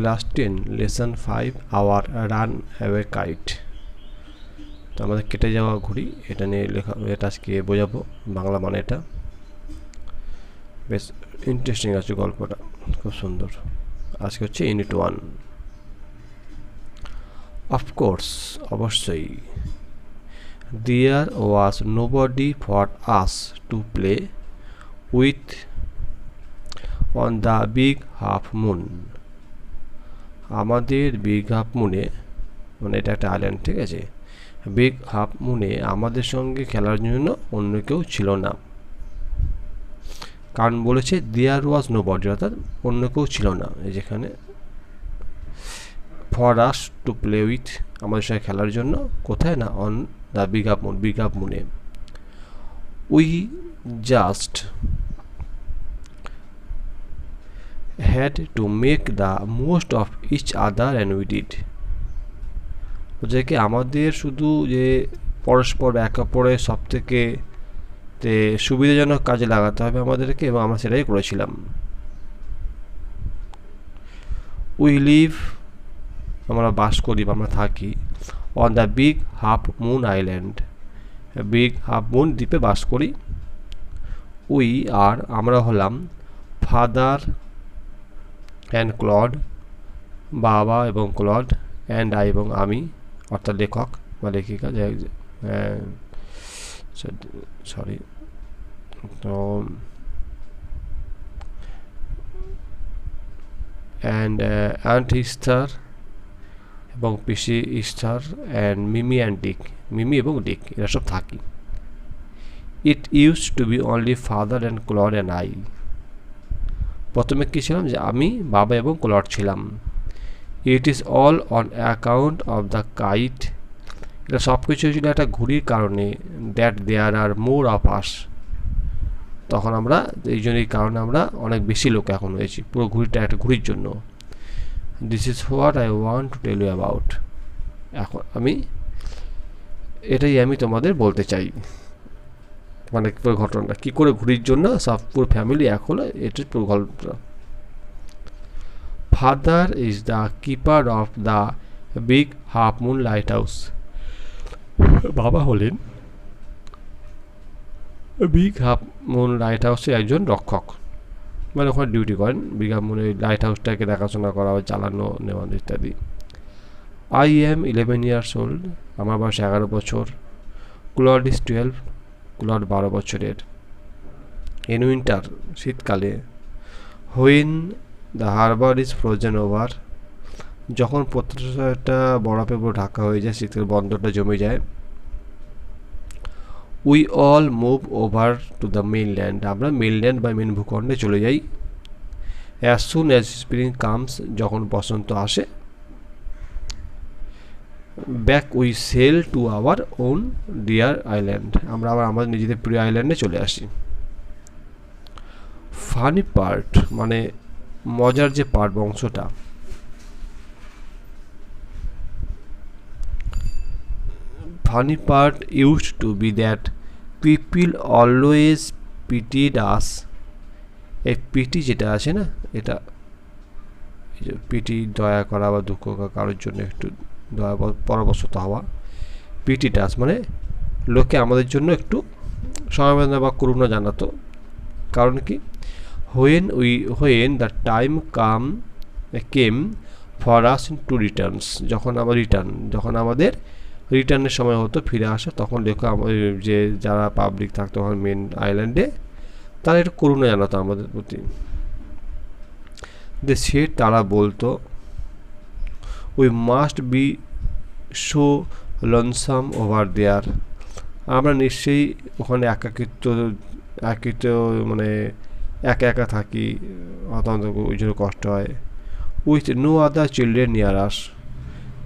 Class 10 lesson 5 our runaway kite. তো আমাদের কেটে যাওয়া ঘুড়ি, এটা নিয়ে লেখা, এটা আজকে বোঝাবো বাংলা মানে। এটা বেশ ইন্টারেস্টিং আছে, গল্পটা খুব সুন্দর। আজকে হচ্ছে ইউনিট 1। অফকোর্স, অবশ্যই। There was nobody for us to play with on the big half Moon. আমাদের বিগ হাফ মুনে, মানে এটা একটা আইল্যান্ড, ঠিক আছে। বিগ হাফ মুনে আমাদের সঙ্গে খেলার জন্য অন্য কেউ ছিল না। কারণ বলেছে দেয়ার ওয়াজ নোবডি, অর্থাৎ অন্য কেউ ছিল না। এই যেখানে for us to play with, আমাদের সঙ্গে খেলার জন্য, কোথায় না, on the big half Moon, Big Half মুনে। We just had to make the most of each other and we did। যে কি আমাদের শুধু যে পরস্পর এক অপরের সব থেকে সুবিধাজনক কাজে লাগাতে হবে আমাদেরকে, এবং আমরা সেটাই করেছিলাম। উই লিভ, আমরা বাস করি বা আমরা থাকি, on the big half moon island, big half moon দ্বীপে বাস করি। উই আর, আমরা হলাম, ফাদার অ্যান্ড ক্লড, বাবা এবং ক্লড, অ্যান্ড আই এবং আমি, অর্থাৎ লেখক বা লেখিকা, সরি। তো অ্যান্ড ইস্টার এবং পিসি Esther, and Mimi and Dick, Mimi এবং ডিক, এরা সব থাকি। It use to be only father and Claude and I. প্রথমে কী ছিলাম, যে আমি, বাবা এবং ক্লড ছিলাম। It is all on account of the kite, এটা সব কিছু ছিল একটা ঘুড়ির কারণে। That there R more of us, তখন আমরা এই জন্য, এই কারণে আমরা অনেক বেশি লোক এখন হয়েছি, পুরো ঘুড়িটা একটা ঘুড়ির জন্য। This is what I want to tell you about. এখন এটাই আমি তোমাদের বলতে চাই, মানে পুরো ঘটনাটা কী করে ঘুড়ির জন্য সব পুরো ফ্যামিলি এক হলো, এটার পুরো গল্পটা। Father is the keeper of the big half Moon light house. বাবা হলেন বিগ হাফ মুন লাইট হাউসের একজন রক্ষক, মানে ওখানে ডিউটি করেন। বিগ হাফ মুনের লাইট হাউসটাকে দেখাশোনা করা, চালানো নেওয়া ইত্যাদি। আই এম 11 years old, আমার বয়স 11 বছর। ক্লড ইজ 12, ক্লড 12 বছরের। ইন উইন্টার, শীতকালে। When the harbour is frozen over, যখন প্রত্যেকটা বরফে পুরো ঢাকা হয়ে যায়, শীতকালে বন্দরটা জমে যায়। We all move over to the mainland, আমরা মেইনল্যান্ড বা মেন ভূখণ্ডে চলে যাই। As soon as spring comes, যখন বসন্ত আসে। Back we sail to our own dear island, আমরা আবার আমাদের নিজেদের প্রিয় আইল্যান্ডে চলে আসি। ফানি পার্ট, মানে মজার যে পার্ট, অংশটা। Funny part used to be that people always pitied us. এই পিটি যেটা আছে না, এটা পিটি দয়া করা বা দুঃখ কারোর জন্য একটু দয়া পরবশত হওয়া। পিটি ডাস মানে লোকে আমাদের জন্য একটু সমবেদনা বা করুণা জানাতো। কারণ কি, when the time came for us two Returns, যখন আমাদের রিটার্নের সময় হতো, ফিরে আসা, তখন লেখা যে যারা পাবলিক থাকতো মেন আইল্যান্ডে, তারা একটু করুণা জানাতো আমাদের প্রতি। তারা বলতো, we must be so lonesome over there, আমরা নিশ্চয়ই ওখানে একাকিত্ব মানে একা একা থাকি, অত্যন্ত ওই জন্য কষ্ট হয়। With no other children near us,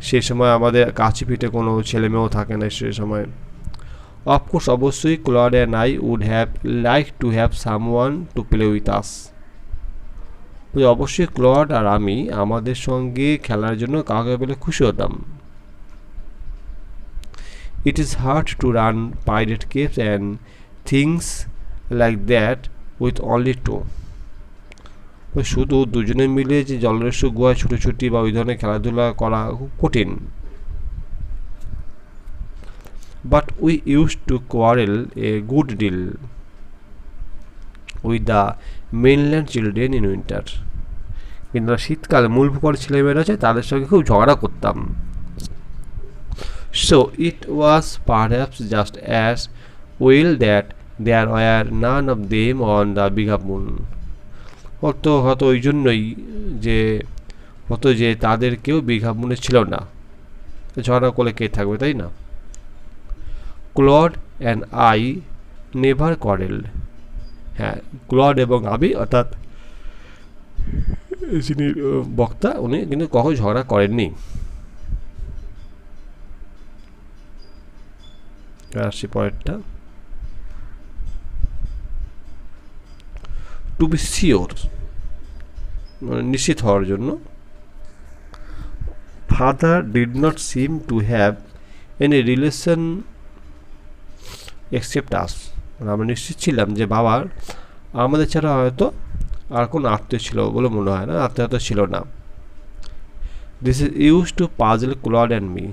সেই সময় আমাদের কাছে পিঠে কোনো ছেলে মেয়েও থাকে না সেই সময়। অফকোর্স, অবশ্যই, Claude and I would have like to have someone to play with us, অবশ্যই ক্লড আর আমি আমাদের সঙ্গে খেলার জন্য কাউকে পেলে খুশি হতাম। It is hard to run pirate caves and things like that with only two, শুধু দুজনে মিলে যে জলদস্যু গুহায় ছুটোছুটি বা ওই ধরনের খেলাধুলা করা খুব কঠিন। But we use to quarrel a good deal with the mainland children in winter. কিন্তু শীতকালে মূল ভূখণ্ড ছেলেমেয়েরা আছে তাদের সঙ্গে খুব ঝগড়া করতাম। So it was perhaps just as well that there were none of them on the big moon. হয়তো ওই জন্যই যে তাদের কেউ বিঘা মুনে ছিল না, ঝগড়া করলে কে থাকবে, তাই না? Clod and I never quarrel. হ্যাঁ, ক্লড এবং আমি অর্থাৎ যিনি বক্তা উনি কিন্তু কখনো ঝগড়া করেননি। আসছি পরেরটা। টু বি শিওর, মানে নিশ্চিত হওয়ার জন্য। Father did not seem to have any relation except us. মানে আমরা নিশ্চিত ছিলাম যে বাবার আমাদের ছাড়া হয়তো আর কোনো আত্মীয় ছিল বলে মনে হয় না, আত্মীয়তা ছিল না। This is use to puzzle Claude and me.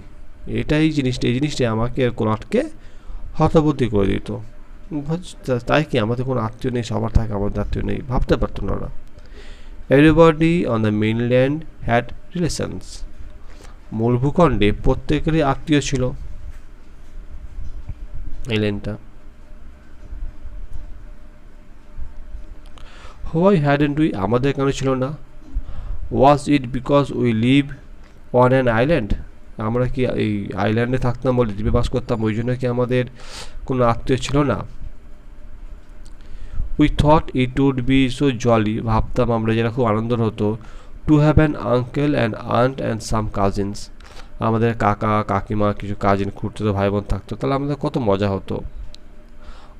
এই জিনিসটাই আমাকে ক্লডকে হতবুদ্ধি করে দিত। তাই কি আমাদের কোনো আত্মীয় নেই, সবার থাকে, আমাদের আত্মীয় নেই, ভাবতে পারতো না ওরা। Everybody on the mainland had relations. মূল ভূখণ্ডে প্রত্যেকেরই আত্মীয় ছিল। এই লাইনটা। হোয়াই হ্যাডেন্ট উই, আমাদের কেন ছিল না? Was it because we live on an island, আমরা কি এই আইল্যান্ডে থাকতাম বলে, দ্বীপে বাস করতাম, ওই জন্য কি আমাদের কোনো আত্মীয় ছিল না? We thought it would be so jolly, ভাবতাম আমরা যেটা খুব আনন্দ হতো, to have an uncle and aunt and some cousins, আমাদের কাকা কাকিমা কিছু কাজিন খুঁড়তো ভাই বোন থাকতো, তাহলে আমাদের কত মজা হতো।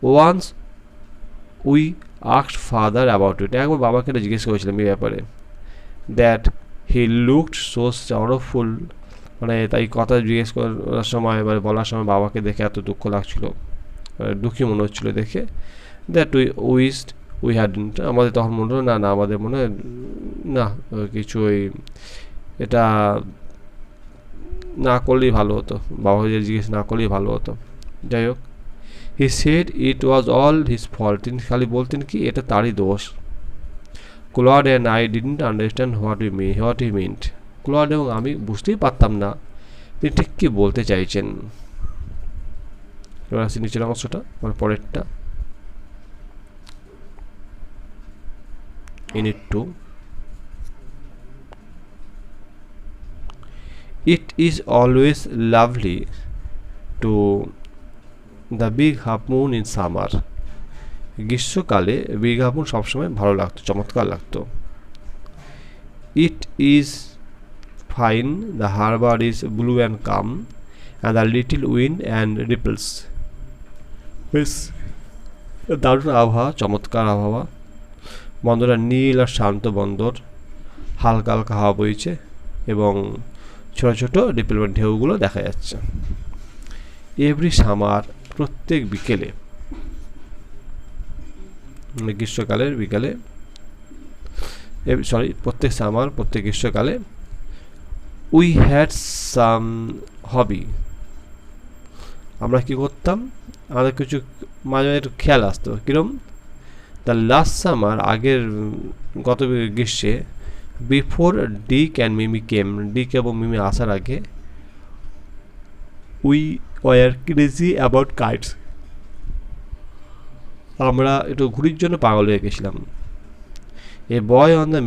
Once we asked father about it, একবার বাবাকে এটা জিজ্ঞেস করেছিলাম এই ব্যাপারে। That he looked so sorrowful, মানে তাই কথা জিজ্ঞেস করার সময় মানে বলার সময় বাবাকে দেখে এত দুঃখ লাগছিল, দুঃখী মনে হচ্ছিল দেখে। দ্যাট উইস্ট উই হ্যাডন্ট, আমাদের তখন মনে হলো না আমাদের মনে হয় না কিছু এটা না করলেই ভালো হতো, বাবা জিজ্ঞেস না করলেই ভালো হতো। যাই হোক, he said it was all his fault, তিনি খালি বলতেন কি এটা তারই দোষ। Claude and I didn't understand what he meant, Claude এবং আমি বুঝতেই পারতাম না তিনি ঠিক কী বলতে চাইছেন। এবার আসি নিচের অংশটা, মানে পরেরটা। Unit 2, it is always lovely to the big half moon in summer, গ্রীষ্মকালে বিগ হাফ মুন সবসময় ভালো লাগতো, চমৎকার লাগতো। It is fine, the harbour is blue and calm and the little wind and ripples, বেশ দারুণ আবহাওয়া, চমৎকার আবহাওয়া, বন্দরটা নীল আর শান্ত বন্দর, হালকা হালকা হাওয়া বইছে এবং ছোটো ছোটো রিপেল ঢেউগুলো দেখা যাচ্ছে। এভরি সামার, প্রত্যেক বিকেলে, গ্রীষ্মকালের বিকালে, প্রত্যেক সামার প্রত্যেক গ্রীষ্মকালে, উই হ্যাড সাম হবি, আমরা কি করতাম, আমাদের কিছু মাঝে মাঝে খেয়াল আসতো। কিরম? দ্য লাস্ট সামার, আগের গত গ্রীষ্মে, বিফোর ডিক অ্যান্ড মিমি কেম, ডিক এবং মিমি আসার আগে, we were crazy about kites, আমরা একটু ঘুড়ির জন্য পাগল হয়ে গেছিলাম। এ বয় অন দ্য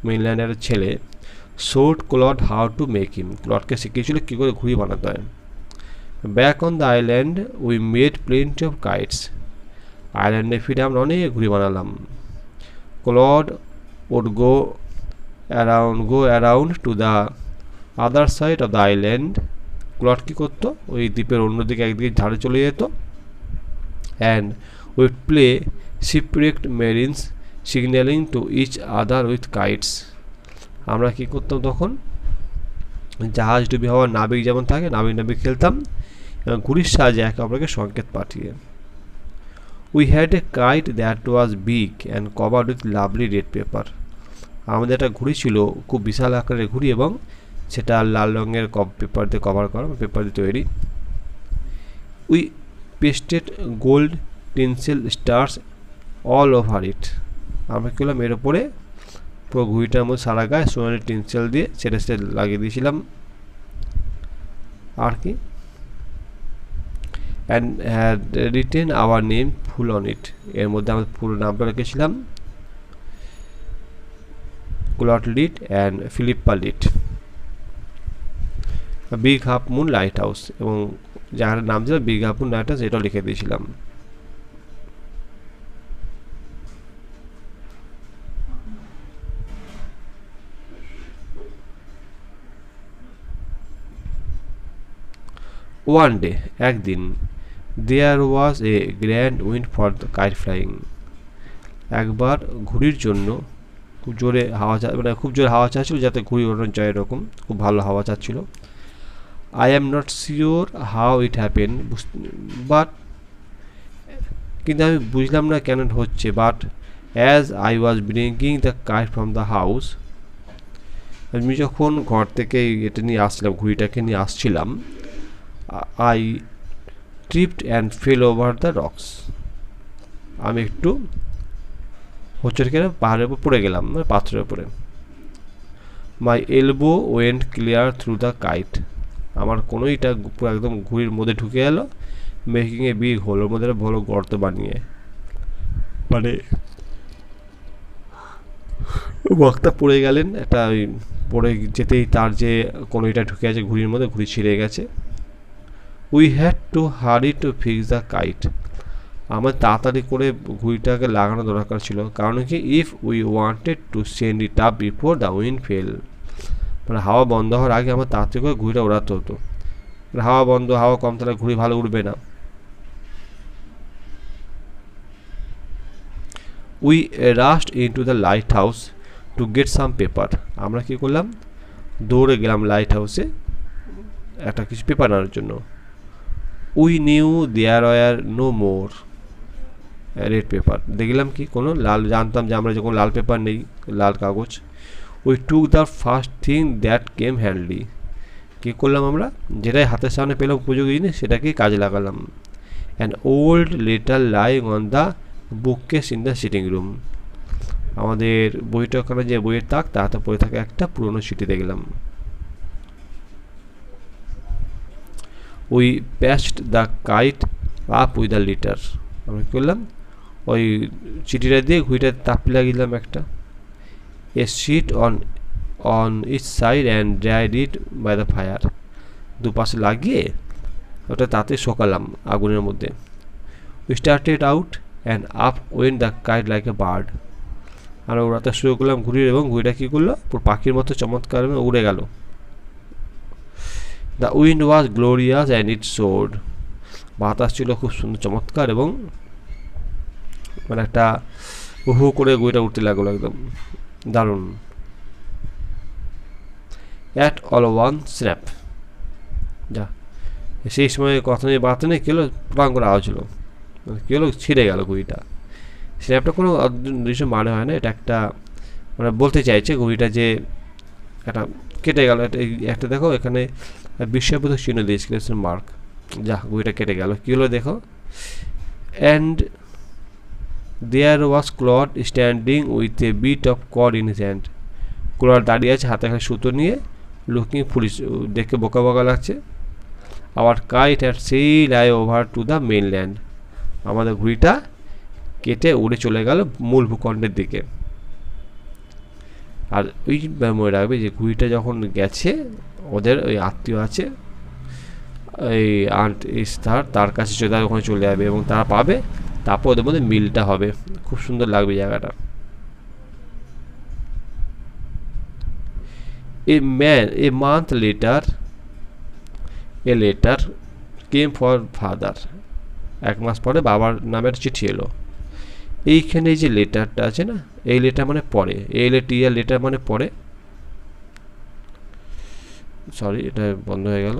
মেইনল্যান্ডের ছেলে showed Claude how to make him, ক্লডকে শিখিয়েছিল কী করে ঘুড়ি বানাতে হয়। Back on the island we made plenty of kites, আইল্যান্ডে ফিরে আমরা অনেক ঘুড়ি বানালাম। Claude would go around to the other side of the island, Claude কী করতো, ওই দ্বীপের অন্যদিকে একদিকে ঝাড়ে চলে যেত। And we'd play shipwrecked marines signalling to each other with kites, আমরা কী করতাম তখন, জাহাজ ডুবি হওয়ার নাবিক যেমন থাকে নাবিক খেলতাম এবং ঘুড়ির সাহায্যে একে অপরকে সংকেত পাঠিয়ে। We had a kite that was big and covered with lovely red paper. আমাদের একটা ঘুড়ি ছিল, খুব বিশাল আকারের ঘুড়ি, এবং সেটা লাল রঙের পেপার দিয়ে কভার করা, পেপার দিয়ে তৈরি। We pasted gold tinsel stars all over it. আমরা কী করলাম, এর ওপরে পুরো ঘুড়িটার মধ্যে সারা গায়ে সোনালি টিনসেল দিয়ে সেটা লাগিয়ে দিয়েছিলাম আর কি। And had written our name full on it. এর মধ্যে আমাদের পুরো নামটা রেখেছিলাম, Claude Lit and Philippa Lit. Big half Moon Lighthouse, এবং জায়গাটার নাম ছিল Big half Moon Lighthouse, এটাও লিখে দিয়েছিলাম। ওয়ান ডে, একদিন, there was a grand wind for the kite flying. একবার ঘুড়ির জন্য খুব জোরে হাওয়া, মানে খুব জোরে হাওয়া চাচ্ছিল যাতে ঘুড়ি ওড়ানো যায়, এরকম খুব ভালো হাওয়া চাচ্ছিল। I am not sure how it happen, but, কিন্তু আমি বুঝলাম না কেন হচ্ছে। But as I was bringing the kite from the house, আমি যখন ঘর থেকে এটা নিয়ে আসছিলাম, ঘুড়িটাকে নিয়ে আসছিলাম, I tripped and fail over the rocks. আমি একটু হোঁচট খেয়ে পাহাড়ের উপর পড়ে গেলাম, মানে পাথরের উপরে। My elbow went clear through the kite, আমার কোনোইটা পুরো একদম ঘুড়ির মধ্যে ঢুকে গেল, মেকিং এ বিগ হোল, ওর মধ্যে ভালো গর্ত বানিয়ে, মানে বক্তা পড়ে গেলেন, একটা ওই পড়ে যেতেই তার যে কোনোইটা ঢুকে আছে ঘুড়ির মধ্যে, ঘুড়ি ছিঁড়ে গেছে। We had to hurry to fix the kite, আমার তাড়াতাড়ি করে ঘুড়িটাকে লাগানো দরকার ছিল, কারণ কি, if we wanted to send it up before the wind fail, মানে হাওয়া বন্ধ হওয়ার আগে আমার তাড়াতাড়ি করে ঘুড়িটা ওড়াতে হতো, মানে হাওয়া বন্ধ, হাওয়া কম, তাহলে ঘুড়ি ভালো উড়বে না। We রাশড into the light house to get some paper, আমরা কী করলাম, দৌড়ে গেলাম লাইট হাউসে একটা কিছু পেপার আনার জন্য। We knew there were no more red paper, দেখলাম কি কোনো লাল, জানতাম যে আমরা যখন লাল পেপার নেই, লাল কাগজ। We took the first thing that came handily, কী করলাম আমরা, যেটাই হাতের সামনে পেলাম উপযোগী জিনিস, সেটাকেই কাজে লাগালাম। An old letter lying on the bookcase in the sitting room, আমাদের বইটা ওখানে যে বইয়ের তাক, তাতে পড়ে থাকা একটা পুরনো চিঠি দেখলাম। We patched the kite up with the litre, আমরা কী করলাম, ওই চিঠিটা দিয়ে ঘুড়িটা তাপ লাগিয়ে দিলাম একটা। A sheet on each side and dried it by the fire, দুপাশে লাগিয়ে ওটা তাতে শোকালাম আগুনের মধ্যে। We started out and up went the kite like a bird, আমরা ওড়াতে শুরু করলাম ঘুড়ির, এবং ঘুড়িটা কী করলো, পুরো পাখির মতো চমৎকার উড়ে গেল। The wind was glorious and it soared, বাতাস ছিল খুব সুন্দর চমৎকার, এবং মানে একটা হু করে ঘুড়িটা উঠতে লাগলো, একদম দারুণ। অ্যাট অল ওয়ান স্ন্যাপ, যা সেই সময় কথা নিয়ে বাড়তে নেই, কী হলো, প্রাং করে আওয়াজ হলো, কী হলো, ছিঁড়ে গেল ঘুড়িটা। স্ন্যাপটা কোনো দৃশ্য মানে হয় না, এটা একটা মানে বলতে চাইছে ঘুড়িটা যে একটা কেটে গেল, একটা দেখো এখানে বিস্ময়বোধক চিহ্ন দিয়েছিল, মার্ক, যা ঘুড়িটা কেটে গেল। কী হলো দেখো, and there was Claude standing with a bit of cord in his hand, Claude দাঁড়িয়ে আছে হাতে একটা সুতো নিয়ে, লুকিং ফুলিশ, দেখে বোকা বোকা লাগছে। Our kite had sailed away over to the mainland, আমাদের ঘুড়িটা কেটে উড়ে চলে গেল মূল ভূখণ্ডের দিকে। আর ওই মনে রাখবে যে ঘুড়িটা যখন গেছে, ওদের ওই আত্মীয় আছে, এই আন্ট ইস্তার, তার কাছে ওখানে চলে যাবে, এবং তারা পাবে, তারপর ওদের মধ্যে মিলটা হবে, খুব সুন্দর লাগবে জায়গাটা। A month letter a letter came for father, এক মাস পরে বাবার নামের চিঠি এলো। এইখানে এই যে লেটারটা আছে না, এই লেটার মানে পরে, লেটার মানে পরে, সরি এটা বন্ধ হয়ে গেল,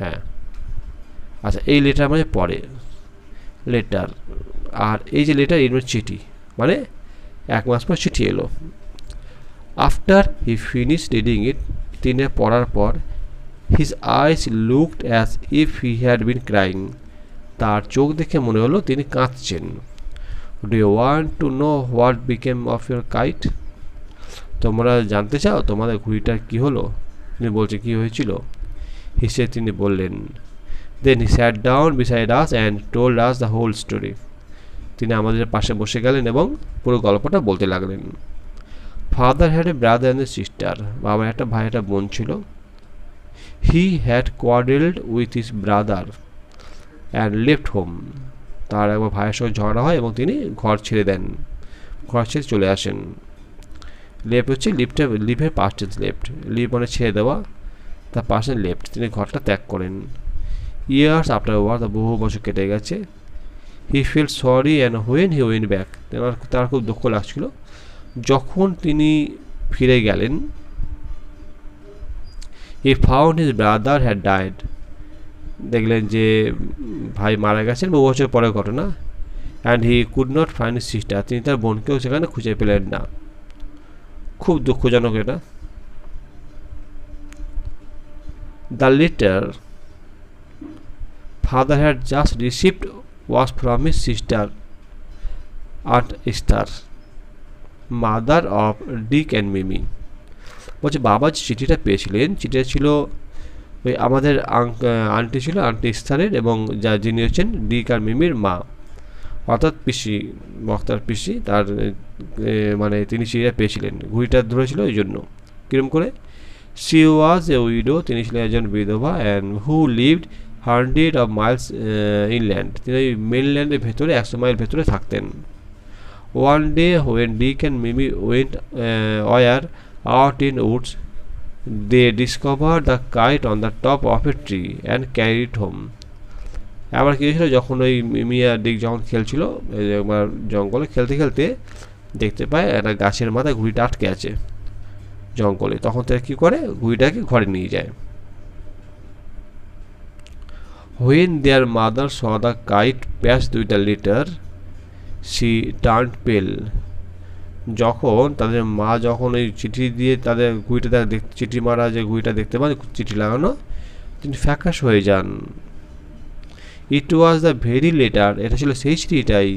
হ্যাঁ আচ্ছা, এই লেটার মানে পরে লেটার, আর এই যে লেটার এর মানে চিঠি, মানে 1 মাস পর চিঠি এলো। After he finish reading it, তিনি পড়ার পর, his eyes looked as if he had been crying, তার চোখ দেখে মনে হলো তিনি কাঁদছেন। Do you want to know what became of your kite, তোমরা জানতে চাও তোমাদের ঘুড়িটার কী হলো? তিনি বলছে কী হয়েছিল। হিসে তিনি বললেন। Then he sat down beside us and told us the whole story, তিনি আমাদের পাশে বসে গেলেন এবং পুরো গল্পটা বলতে লাগলেন। Father had a brother and a sister, বাবার একটা ভাই একটা বোন ছিল। He had কোয়ারেলড with his brother and left home, তার একবার ভাইয়ের সঙ্গে ঝগড়া হয় এবং তিনি ঘর ছেড়ে দেন, ঘর ছেড়ে চলে আসেন। লেফট হচ্ছে লিভের পাস্ট টেন্স, লেফট, লিভ মানে ছেড়ে দেওয়া, তার পাশে লেফট, তিনি ঘরটা ত্যাগ করেন। ইয়ার্স আফটার ওয়ার, বহু বছর কেটে গেছে। He feel sorry and when he went back, তার খুব দুঃখ লাগছিল যখন তিনি ফিরে গেলেন। He found his brother had died, দেখলেন যে ভাই মারা গেছেন, বহু বছর পরের ঘটনা। And he could not find his sister, তিনি তার বোনকেও সেখানে খুঁজে পেলেন না। খুব দুঃখজনক এটা। The letter father had just received was from his sister aunt Esther, mother of Dick and Mimi. বলছে বাবা যে চিঠিটা পেয়েছিলেন, চিঠিটা ছিল ওই আমাদের আন্টি ছিল, আন্টি এস্থারের, এবং যিনি হচ্ছেন ডিক আর মিমির মা, অর্থাৎ পিসি, বক্তার পিসি, তার মানে তিনি চিঠিটা পেয়েছিলেন, ঘুড়িটা ধরেছিল ওই জন্য। কীরকম করে? শি ওয়াজ এ উইডো, তিনি ছিলেন একজন বিধবা, and who lived 100 of miles inland, তিনি ওই মেনল্যান্ডের ভেতরে 100 মাইল ভেতরে থাকতেন। One day when Dick and Mimi went were out in woods, they discover the kite on the top of a tree and carry it home. আবার কী হয়েছিল, যখন ওই মিমি আর ডিক যখন খেলছিল একবার জঙ্গলে, খেলতে খেলতে দেখতে পায় একটা গাছের মাথায় ঘুড়িটা আটকে আছে জঙ্গলে, তখন তারা কী করে, ঘুড়িটাকে ঘরে নিয়ে যায়। When their mother saw the kite pass through the litter, she turned pale. যখন তাদের মা যখন ওই চিঠি দিয়ে তাদের ঘুড়িটা চিঠি মারা যে ঘুড়িটা দেখতে পান, চিঠি লাগানো, তিনি ফ্যাকাশ হয়ে যান। It was the very letter, এটা ছিল সেই চিঠিটাই।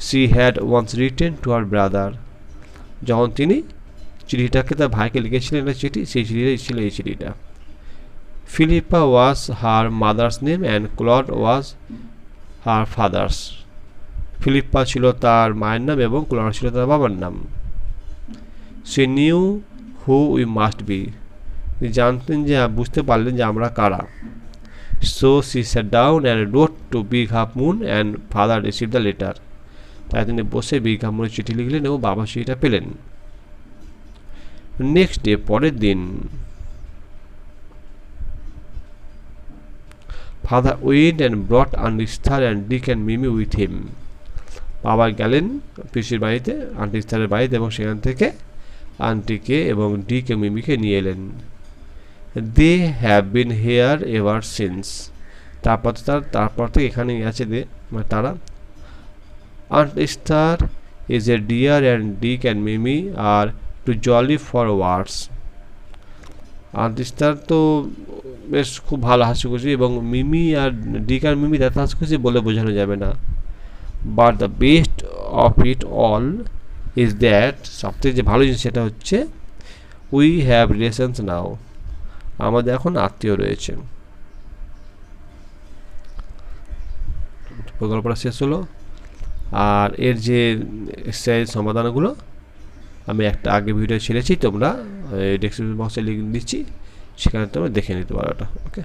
She had once written to her brother, যখন তিনি চিঠিটাকে তার ভাইকে লিখেছিলেন একটা চিঠি, সেই চিঠিটাই ছিল এই চিঠিটা। Philippa was her mother's name and Claude was her father's. Philippa ছিল তার মায়ের নাম এবং ক্লড ছিল তার বাবার নাম। She knew who we must be, জানতেন যে, বুঝতে পারলেন যে আমরা কারা। So she sat down and wrote to Big Half Moon and father received the letter. তাই তিনি বসে বিগ হাফ মুনের চিঠি লিখলেন এবং বাবা চিঠিটা পেলেন। নেক্সট ডে, পরের দিন, Father went and brought Aunt Esther and Dick and Mimi with him. বাবা গেলেন পিসির বাড়িতে, আন্টি ইস্তারের বাড়িতে, এবং সেখান থেকে আন্টিকে এবং ডিক এবং মিমিকে নিয়ে এলেন। They have been here ever since, তারপর থেকে এখানেই আছে তারা। Aunt Esther is a dear and Dick and Mimi are too jolly for words. Aunt Esther তো বেশ খুব ভালো হাসিখুশি, এবং মিমি আর ডিক আর মিমি তার হাসিখুশি বলে বোঝানো যাবে না। But the best of it all is that, সবথেকে যে ভালো জিনিস সেটা হচ্ছে, উই হ্যাভ রিলেশনস নাও, আমাদের এখন আত্মীয় রয়েছে। গল্পটা শেষ হলো। আর এর যে সমাধানগুলো আমি একটা আগে ভিডিও ছেড়েছি, তোমরা ডেসক্রিপশন বক্সে লিঙ্ক দিচ্ছি, সেখানে তোমরা দেখে নিতে পারো এটা। ওকে।